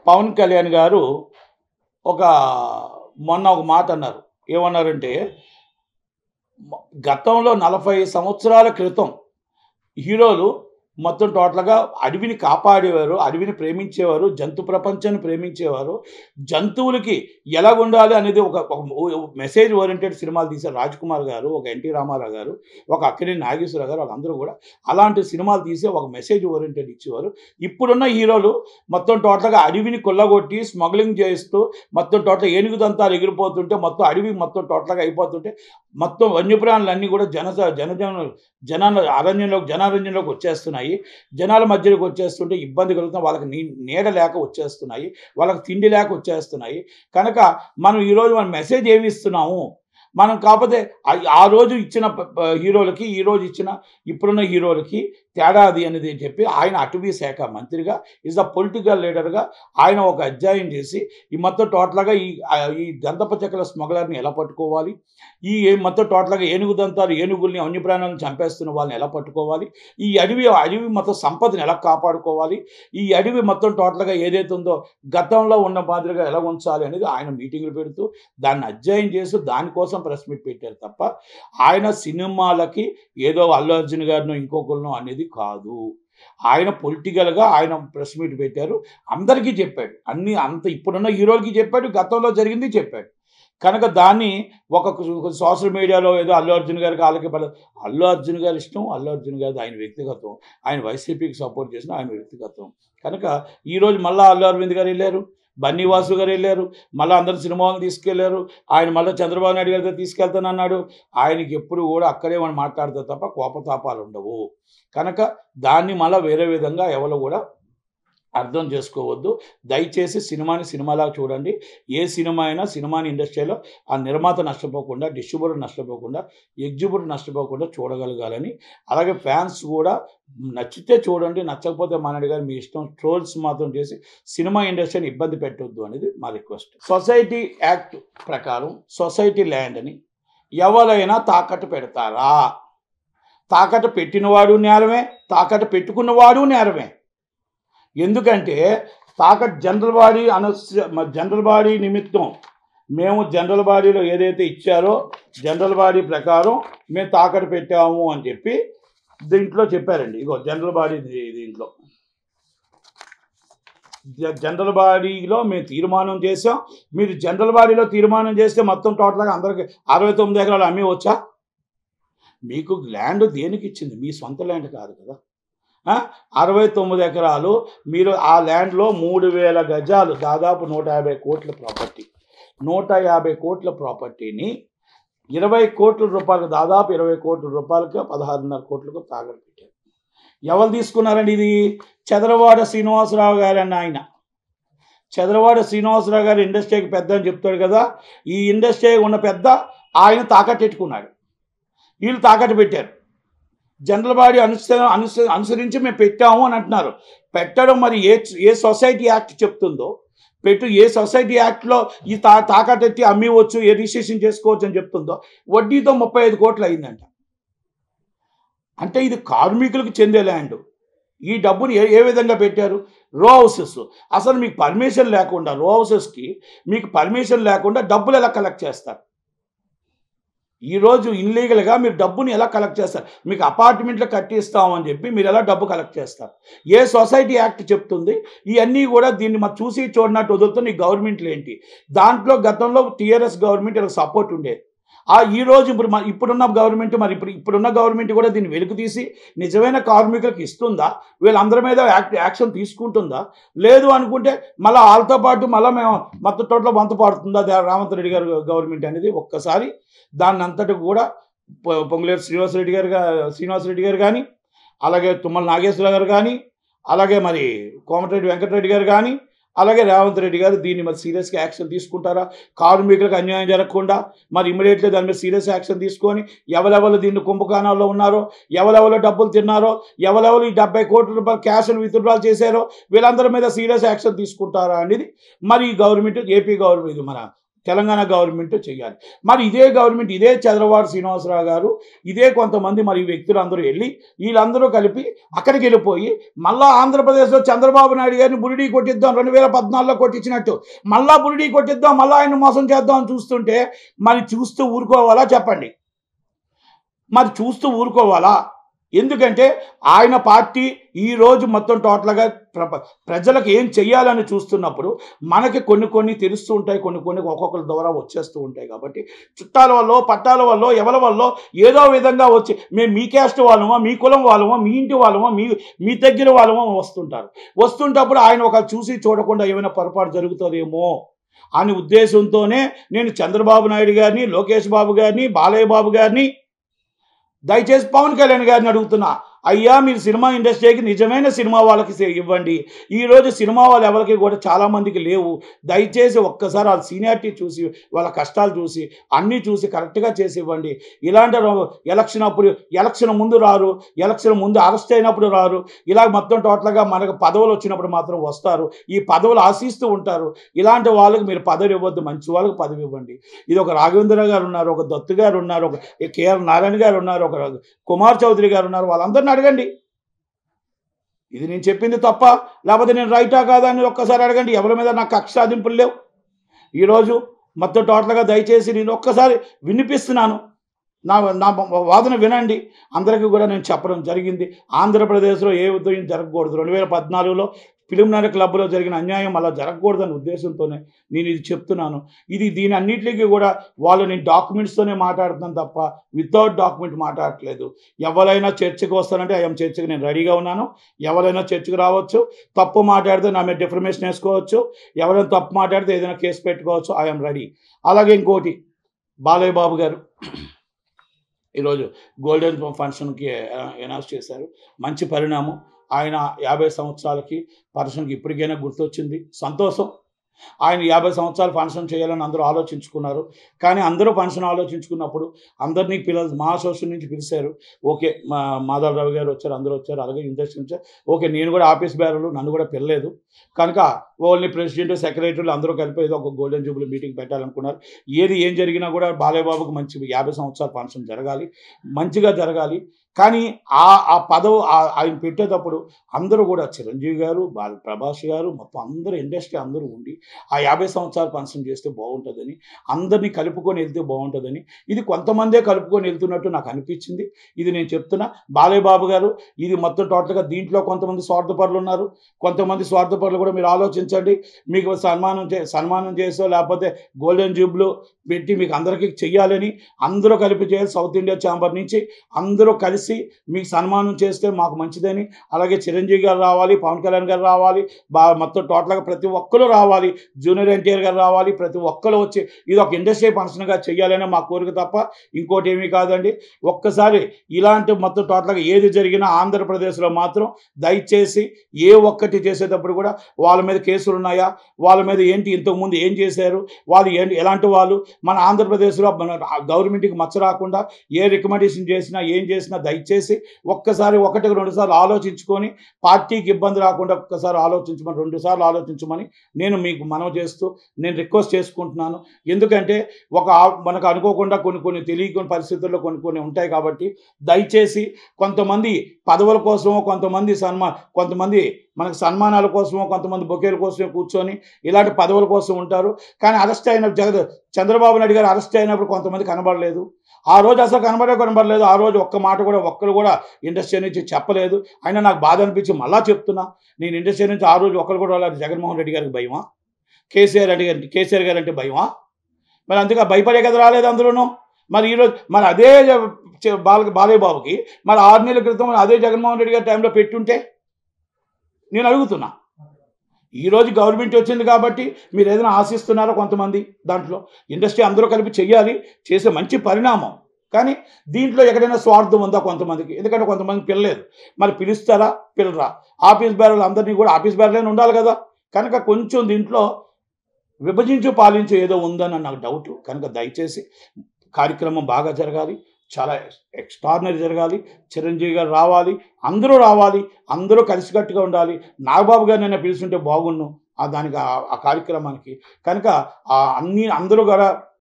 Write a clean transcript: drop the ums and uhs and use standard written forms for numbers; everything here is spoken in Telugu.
పవన్ కళ్యాణ్ గారు ఒక మొన్న ఒక మాట అన్నారు. ఏమన్నారంటే, గతంలో 40 సంవత్సరాల క్రితం హీరోలు మొత్తం టోటల్‌గా అడవిని కాపాడేవారు, అడవిని ప్రేమించేవారు, జంతు ప్రపంచాన్ని ప్రేమించేవారు. జంతువులకి ఎలాగుండాలి అనేది ఒక మెసేజ్ ఓరియెంటెడ్ సినిమాలు తీశారు. 'రాజ్‌కుమార్' గారు, ఒక 'ఎన్టీ రామారావు' గారు, ఒక 'అక్కినేని నాగేశ్వరరావు' గారు, వాళ్ళందరూ కూడా అలాంటి సినిమాలు తీసి ఒక మెసేజ్ ఓరియెంటెడ్ ఇచ్చేవారు. ఇప్పుడున్న హీరోలు మొత్తం టోటల్‌గా అడవిని కొల్లగొట్టి, స్మగ్లింగ్ చేస్తూ, మొత్తం టోటల్ ఏనుగు దంతాలు ఎగిరిపోతుంటే, మొత్తం అడవి మొత్తం టోటల్‌గా అయిపోతుంటే, మొత్తం వన్యప్రాణులన్నీ కూడా జనారణ్యంలోకి వచ్చేస్తున్నాయి. జనాల మధ్యలోకి వచ్చేస్తుంటే ఇబ్బంది కలుగుతుంది. వాళ్ళకి నీడ లేక వచ్చేస్తున్నాయి. వాళ్ళకి తిండి లేక వచ్చేస్తున్నాయి. కనుక మనం ఈరోజు మెసేజ్ ఏమి ఇస్తున్నాము? మనం కాకపోతే ఆ రోజు ఇచ్చిన హీరోలకి, ఈరోజు ఇచ్చిన ఇప్పుడున్న హీరోలకి తేడా అది అనేది అని చెప్పి ఆయన అటవీ శాఖ మంత్రిగా ఈజ్ ద పొలిటికల్ లీడర్గా ఆయన ఒక అధ్యాయం చేసి ఈ మొత్తం టోటల్గా ఈ దంతపు చెక్కల స్మగ్లర్ని ఎలా పట్టుకోవాలి, ఈ మొత్తం టోటల్గా ఏనుగుల్ని వన్యప్రాణాలను చంపేస్తున్న వాళ్ళని ఎలా పట్టుకోవాలి, ఈ అడవి మొత్తం సంపదను ఎలా కాపాడుకోవాలి, ఈ అడవి మొత్తం టోటల్గా ఏదైతే ఉందో గతంలో ఉన్న మాదిరిగా ఎలా ఉంచాలి అనేది ఆయన మీటింగ్లు పెడుతూ దాన్ని అధ్యయనం చేస్తూ దానికోసం ప్రెస్ మీట్ పెట్టారు తప్ప ఆయన సినిమాలకి ఏదో అల్లు అర్జున్ గారినో ఇంకొకరినో అనేది కాదు. ఆయన పొలిటికల్గా ఆయన ప్రెస్ మీట్ పెట్టారు. అందరికీ చెప్పాడు. అంత ఇప్పుడున్న హీరోలకి చెప్పాడు, గతంలో జరిగింది చెప్పాడు. కనుక దాన్ని ఒక సోషల్ మీడియాలో ఏదో అల్లు అర్జున్ గారికి అల్లు అర్జున్ గారి ఇష్టం, అల్లు అర్జున్ గారిది ఆయన వ్యక్తిగతం. ఆయన వైసీపీకి సపోర్ట్ చేసిన ఆయన వ్యక్తిగతం. కనుక ఈరోజు మళ్ళీ అల్లు అరవింద్ గారు వెళ్ళారు, బన్నీవాసు గారు వెళ్ళారు, మళ్ళీ అందరు సినిమాలను తీసుకెళ్లారు. ఆయన మళ్ళీ చంద్రబాబు నాయుడు గారితో తీసుకెళ్తానన్నాడు. ఆయనకి ఎప్పుడు కూడా అక్కడే మనం మాట్లాడతారు తప్ప కోపతాపాలు ఉండవు. కనుక దాన్ని మళ్ళీ వేరే విధంగా ఎవరు కూడా అర్థం చేసుకోవద్దు. దయచేసి సినిమాని సినిమాలాగా చూడండి. ఏ సినిమా అయినా సినిమాని ఇండస్ట్రీలో ఆ నిర్మాత నష్టపోకుండా, డిస్ట్రిబ్యూటర్ నష్టపోకుండా, ఎగ్జిబ్యూటర్ నష్టపోకుండా చూడగలగాలని, అలాగే ఫ్యాన్స్ కూడా నచ్చితే చూడండి, నచ్చకపోతే మానేడు గారు మీ ఇష్టం, ట్రోల్స్ మాత్రం చేసి సినిమా ఇండస్ట్రీని ఇబ్బంది పెట్టొద్దు అనేది మా రిక్వెస్ట్. సొసైటీ యాక్ట్ ప్రకారం సొసైటీ ల్యాండ్ని ఎవరైనా తాకట్టు పెడతారా? తాకట్టు పెట్టినవాడు నేరమే, తాకట్టు పెట్టుకున్నవాడు నేరమే. ఎందుకంటే జనరల్ బాడీ నిమిత్తం మేము జనరల్ బాడీలో ఏదైతే ఇచ్చారో జనరల్ బాడీ ప్రకారం మేము తాకట్టు పెట్టాము అని చెప్పి దీంట్లో చెప్పారండి. ఇగో జనరల్ బాడీ దీంట్లో జనరల్ బాడీలో మేము తీర్మానం చేసాం. మీరు జనరల్ బాడీలో తీర్మానం చేస్తే మొత్తం టోటల్గా అందరికి 69 ఎకరాలు అమ్మేవచ్చా? మీకు ల్యాండ్ దేనికి ఇచ్చింది? మీ సొంత ల్యాండ్ కాదు కదా. 69 ఎకరాలు మీరు ఆ ల్యాండ్లో 3000 గజాలు, దాదాపు 150 కోట్ల ప్రాపర్టీ, 150 కోట్ల ప్రాపర్టీని 20 కోట్ల రూపాయలు, దాదాపు 20 కోట్ల రూపాయలకి 16.5 కోట్లకు తాకట్టు పెట్టారు. ఎవరు తీసుకున్నారండి ఇది? చదలవాడ శ్రీనివాసరావు గారు అన్న ఆయన. చదలవాడ శ్రీనివాసరావు గారు ఇండస్ట్రీకి పెద్ద అని చెప్తాడు కదా. ఈ ఇండస్ట్రీ ఉన్న పెద్ద ఆయన తాకట్టు పెట్టుకున్నాడు. వీళ్ళు తాకట్టు పెట్టారు. జనరల్ బాడీ అనుసరించి మేము పెట్టాము అని అంటున్నారు. పెట్టడం మరి ఏ సొసైటీ యాక్ట్ చెప్తుందో ఏ సొసైటీ యాక్ట్లో ఈ తాకట్టు ఎత్తి అమ్మివచ్చు, ఏ రిజిస్ట్రేషన్ చేసుకోవచ్చు అని చెప్తుందో వడ్డీతో 35 కోట్లు అయిందంట. అంటే ఇది కార్మికులకు చెందే ల్యాండ్. ఈ డబ్బుని ఏ విధంగా పెట్టారు? రో హౌసెస్. అసలు మీకు పర్మిషన్ లేకుండా రో హౌసెస్కి మీకు పర్మిషన్ లేకుండా డబ్బులు ఎలా కలెక్ట్ చేస్తారు? ఈరోజు ఇన్లీగల్గా మీరు డబ్బుని ఎలా కలెక్ట్ చేస్తారు? మీకు అపార్ట్మెంట్లో కట్టిస్తామని చెప్పి మీరు ఎలా డబ్బు కలెక్ట్ చేస్తారు? ఏ సొసైటీ యాక్ట్ చెప్తుంది? ఇవన్నీ కూడా దీన్ని మనం చూసి చూడనట్టు వదులుతున్న ఈ గవర్నమెంట్లు ఏంటి? దాంట్లో గతంలో టీఆర్ఎస్ గవర్నమెంట్ ఇలా సపోర్ట్ ఉండేది. ఈరోజు ఇప్పుడున్న గవర్నమెంట్ ఇప్పుడున్న గవర్నమెంట్ కూడా దీన్ని వెలుగు తీసి నిజమైన కార్మికులకు ఇస్తుందా? వీళ్ళందరి మీద యాక్షన్ తీసుకుంటుందా? లేదు అనుకుంటే మళ్ళీ వాళ్ళతో పాటు మళ్ళీ మేము మొత్తం టోటల్ వంత పాడుతుందా రేవంత్ రెడ్డి గారు గవర్నమెంట్ అనేది? ఒక్కసారి దాన్ని అంతటి కూడా పొంగులేరు శ్రీనివాసరెడ్డి గారు కానీ, అలాగే తుమ్మల నాగేశ్వరరావు గారు కానీ, అలాగే మరి కోమటిరెడ్డి వెంకటరెడ్డి గారు కానీ, అలాగే రేవంత్ రెడ్డి గారు దీన్ని మరి సీరియస్గా యాక్షన్ తీసుకుంటారా? కార్మికులకు అన్యాయం జరగకుండా మరి ఇమ్మీడియట్లీ దాని మీద సీరియస్ యాక్షన్ తీసుకొని ఎవరెవరు దీన్ని కుంభకోణాల్లో ఉన్నారో, ఎవరెవరు డబ్బులు తిన్నారో, ఎవరెవరు ఈ 70 కోట్ల రూపాయలు క్యాష్ను విత్డ్రాల్ చేశారో వీళ్ళందరి మీద సీరియస్ యాక్షన్ తీసుకుంటారా అనేది మరి గవర్నమెంట్, ఏపీ గవర్నమెంట్, మన తెలంగాణ గవర్నమెంట్ చేయాలి. మరి ఇదే గవర్నమెంట్, ఇదే చంద్రబాబు శ్రీనివాసరావు గారు, ఇదే కొంతమంది మరి వ్యక్తులు అందరూ వెళ్ళి వీళ్ళందరూ కలిపి అక్కడికి వెళ్ళిపోయి మళ్ళా ఆంధ్రప్రదేశ్లో చంద్రబాబు నాయుడు గారిని బురిడీ కొట్టిద్దాం, 2014లో కొట్టించినట్టు మళ్ళా బురిడీ కొట్టిద్దాం, మళ్ళీ ఆయన మోసం చేద్దాం అని చూస్తుంటే మరి చూస్తూ ఊరుకోవాలా చెప్పండి? మరి చూస్తూ ఊరుకోవాలా? ఎందుకంటే ఆయన పార్టీ ఈరోజు మొత్తం టోటల్గా ప్రజలకు ఏం చెయ్యాలని చూస్తున్నప్పుడు మనకి కొన్ని తెలుస్తూ ఉంటాయి, కొన్ని ఒక్కొక్కరి ద్వారా వచ్చేస్తూ ఉంటాయి. కాబట్టి చుట్టాల వల్ల, పట్టాల వల్ల, ఎవరి వల్ల ఏదో విధంగా వచ్చి మేము మీ క్యాస్ట్ వాళ్ళమో, మీ కులం వాళ్ళమో, మీ ఇంటి వాళ్ళమో, మీ దగ్గర వాళ్ళమో వస్తుంటప్పుడు ఆయన ఒక చూసి చూడకుండా ఏమైనా పొరపాటు జరుగుతుందేమో అని ఉద్దేశంతోనే నేను చంద్రబాబు నాయుడు గారిని, లోకేష్ బాబు గారిని, బాలయ్య బాబు గారిని, దయచేసి పవన్ కళ్యాణ్ గారిని అడుగుతున్నా, అయ్యా మీరు సినిమా ఇండస్ట్రీకి నిజమైన సినిమా వాళ్ళకి ఇవ్వండి. ఈరోజు సినిమా వాళ్ళు ఎవరికి కూడా చాలామందికి లేవు. దయచేసి ఒక్కసారి వాళ్ళ సీనియారిటీ చూసి, వాళ్ళ కష్టాలు చూసి, అన్నీ చూసి కరెక్ట్గా చేసి ఇవ్వండి. ఇలాంటి ఎలక్షన్ ముందు రారు, ఎలక్షన్ ముందు అరెస్ట్ అయినప్పుడు రారు, ఇలా మొత్తం టోటల్గా మనకు పదవులు వచ్చినప్పుడు మాత్రం వస్తారు. ఈ పదవులు ఆశిస్తూ ఉంటారు. ఇలాంటి వాళ్ళకి మీరు పదవి ఇవ్వద్దు, మంచి వాళ్ళకి పదవి ఇవ్వండి. ఇది ఒక రాఘవేంద్ర గారు ఉన్నారు, ఒక దత్తు గారు ఉన్నారు, ఒక కేఆర్ నారాయణ గారు ఉన్నారు, ఒక కుమార్ చౌదరి గారు ఉన్నారు. వాళ్ళందరినీ అడగండి. ఇది నేను చెప్పింది తప్ప లేకపోతే నేను రైటా కాదా అని ఒక్కసారి అడగండి. ఎవరి మీద నాకు కక్ష సాధింపులు లేవు. ఈరోజు మొత్తం టోటల్గా దయచేసి నేను ఒక్కసారి వినిపిస్తున్నాను, నా వాదన వినండి. అందరికీ కూడా నేను చెప్పడం జరిగింది. ఆంధ్రప్రదేశ్లో ఏ ఉద్యోగం జరగకూడదు. 2014లో ఫిలింనగర్ క్లబ్లో జరిగిన అన్యాయం అలా జరగకూడదనే ఉద్దేశంతోనే నేను ఇది చెప్తున్నాను. దీని అన్నింటికి కూడా నేను డాక్యుమెంట్స్తోనే మాట్లాడుతున్నాను తప్ప వితౌట్ డాక్యుమెంట్ మాట్లాడట్లేదు. ఎవరైనా చర్చకు వస్తానంటే ఐఎమ్ చర్చకు నేను రెడీగా ఉన్నాను. ఎవరైనా చర్చకు రావచ్చు. తప్పు మాట్లాడితే నా మీద డిఫర్మేషన్ వేసుకోవచ్చు. ఎవరైనా తప్పు మాట్లాడితే ఏదైనా కేసు పెట్టుకోవచ్చు. I'm ready. అలాగే ఇంకోటి, బాలయ్య బాబు గారు ఈరోజు గోల్డెన్ ఫంక్షన్కి అనౌన్స్ చేశారు. మంచి పరిణామం. ఆయన 50 సంవత్సరాలకి ఫంక్షన్కి ఇప్పటికైనా గుర్తొచ్చింది, సంతోషం. ఆయన 50 సంవత్సరాలు ఫంక్షన్ చేయాలని అందరూ ఆలోచించుకున్నారు. కానీ అందరూ ఫంక్షన్ ఆలోచించుకున్నప్పుడు అందరినీ మా అసోసియేషన్ నుంచి పిలిచారు. ఓకే, మాధవరావు గారు వచ్చారు, అందరూ వచ్చారు, అలాగే ఇండస్ట్రీ వచ్చారు. ఓకే, నేను కూడా ఆఫీస్ బేరలు, నన్ను కూడా పిలలేదు. కనుక ఓన్లీ ప్రెసిడెంట్, సెక్రటరీలు అందరూ కలిపి ఏదో ఒక గోల్డెన్ జూబ్లీ మీటింగ్ పెట్టాలనుకున్నారు. ఏం జరిగినా కూడా బాలయ్య బాబుకు మంచి 50 సంవత్సరాల ఫంక్షన్ జరగాలి, మంచిగా జరగాలి. కానీ ఆ పదవి ఆయన పెట్టేటప్పుడు అందరూ కూడా చిరంజీవి గారు, ప్రభాస్ గారు, మొత్తం అందరూ ఇండస్ట్రీ అందరూ ఉండి ఆ 50 సంవత్సరాలు ఫంక్షన్ చేస్తే బాగుంటుందని, అందరినీ కలుపుకొని వెళ్తే బాగుంటుందని, ఇది కొంతమందే కలుపుకొని వెళ్తున్నట్టు నాకు అనిపించింది. ఇది నేను చెప్తున్నా. బాలయ్య బాబు గారు ఇది మొత్తం టోటల్గా దీంట్లో కొంతమంది స్వార్థపరులు ఉన్నారు. కొంతమంది స్వార్థపరులు కూడా మీరు ఆలోచించండి. మీకు సన్మానం చేసో లేకపోతే గోల్డెన్ జూబ్లీ పెట్టి మీకు అందరికీ చెయ్యాలని అందరూ కలిపి చేయాలి. సౌత్ ఇండియా ఛాంబర్ నుంచి అందరూ కలిసి మీకు సన్మానం చేస్తే మాకు మంచిదని, అలాగే చిరంజీవి గారు రావాలి, పవన్ కళ్యాణ్ గారు రావాలి, మొత్తం టోటల్గా ప్రతి ఒక్కరు రావాలి, జూనియర్ ఎన్టీఆర్ గారు రావాలి, ప్రతి ఒక్కరు వచ్చి ఇది ఒక ఇండస్ట్రీ ఫంక్షన్గా చెయ్యాలనే మా కోరిక తప్ప ఇంకోటి ఏమీ కాదండి. ఒక్కసారి ఇలాంటి మొత్తం టోటల్గా ఏది జరిగినా ఆంధ్రప్రదేశ్లో మాత్రం దయచేసి ఏ ఒక్కటి చేసేటప్పుడు కూడా వాళ్ళ మీద కేసులు ఉన్నాయా, వాళ్ళ మీద ఏంటి, ఇంతకుముందు ఏం చేశారు, వాళ్ళు ఏంటి, ఎలాంటి వాళ్ళు, మన ఆంధ్రప్రదేశ్లో మన గవర్నమెంట్కి మచ్చ రాకుండా ఏ రికమెండేషన్ చేసినా ఏం చేసినా దయచేసి ఒక్కసారి 1-2 సార్లు ఆలోచించుకొని, పార్టీకి ఇబ్బంది రాకుండా ఒక్కసారి ఆలోచించమని, 2 సార్లు ఆలోచించమని నేను మీకు మనవి చేస్తూ నేను రిక్వెస్ట్ చేసుకుంటున్నాను. ఎందుకంటే మనకు అనుకోకుండా కొన్ని తెలియని పరిస్థితుల్లో కొన్ని ఉంటాయి. కాబట్టి దయచేసి కొంతమంది పదవుల కోసమో, కొంతమంది మనకు సన్మానాల కోసమో, కొంతమంది బొకేల కోసమే కూర్చొని ఇలాంటి పదవుల కోసం ఉంటారు. కానీ అరెస్ట్ అయిన చంద్రబాబు నాయుడు గారు అరెస్ట్ అయినప్పుడు కొంతమంది కనబడలేదు. ఆ రోజు అసలు కనబడలేదు. ఆ రోజు ఒక్క మాట కూడా ఒక్కరు కూడా ఇండస్ట్రీ నుంచి చెప్పలేదు. అయినా నాకు బాధ అనిపించి మళ్ళా చెప్తున్నా, నేను ఇండస్ట్రీ నుంచి ఆ రోజు ఒక్కరు కూడా రాలేదు. జగన్మోహన్ రెడ్డి గారికి భయమా, కేసీఆర్ గారు అంటే భయమా? మరి అందుకే భయపడే కదా రాలేదు అందులోనూ. మరి ఈరోజు మరి అదే బాలయ్య బాబుకి మరి 6 నెలల క్రితం అదే జగన్మోహన్ రెడ్డి గారి టైంలో పెట్టుంటే నేను అడుగుతున్నా. ఈరోజు గవర్నమెంట్ వచ్చింది కాబట్టి మీరు ఏదైనా ఆశిస్తున్నారో కొంతమంది, దాంట్లో ఇండస్ట్రీ అందరూ కలిపి చెయ్యాలి, చేసే మంచి పరిణామం. కానీ దీంట్లో ఎక్కడైనా స్వార్థం ఉందా కొంతమందికి? ఎందుకంటే కొంతమంది పిల్లలేదు. మరి పిలుస్తారా, పిల్లరా? ఆఫీస్ బేరలు అందరినీ కూడా ఆఫీస్ బేరలైనా ఉండాలి కదా. కనుక కొంచెం దీంట్లో విభజించు పాలించు ఏదో ఉందని నాకు డౌట్. కనుక దయచేసి కార్యక్రమం బాగా జరగాలి, చాలా ఎక్స్ట్రాడినరీ జరగాలి. చిరంజీవి గారు రావాలి, అందరూ కలిసికట్టుగా ఉండాలి. నాగబాబు గారు నన్ను పిలుచుంటే బాగుండు, దానికి ఆ కార్యక్రమానికి. కనుక అందరూ కూడా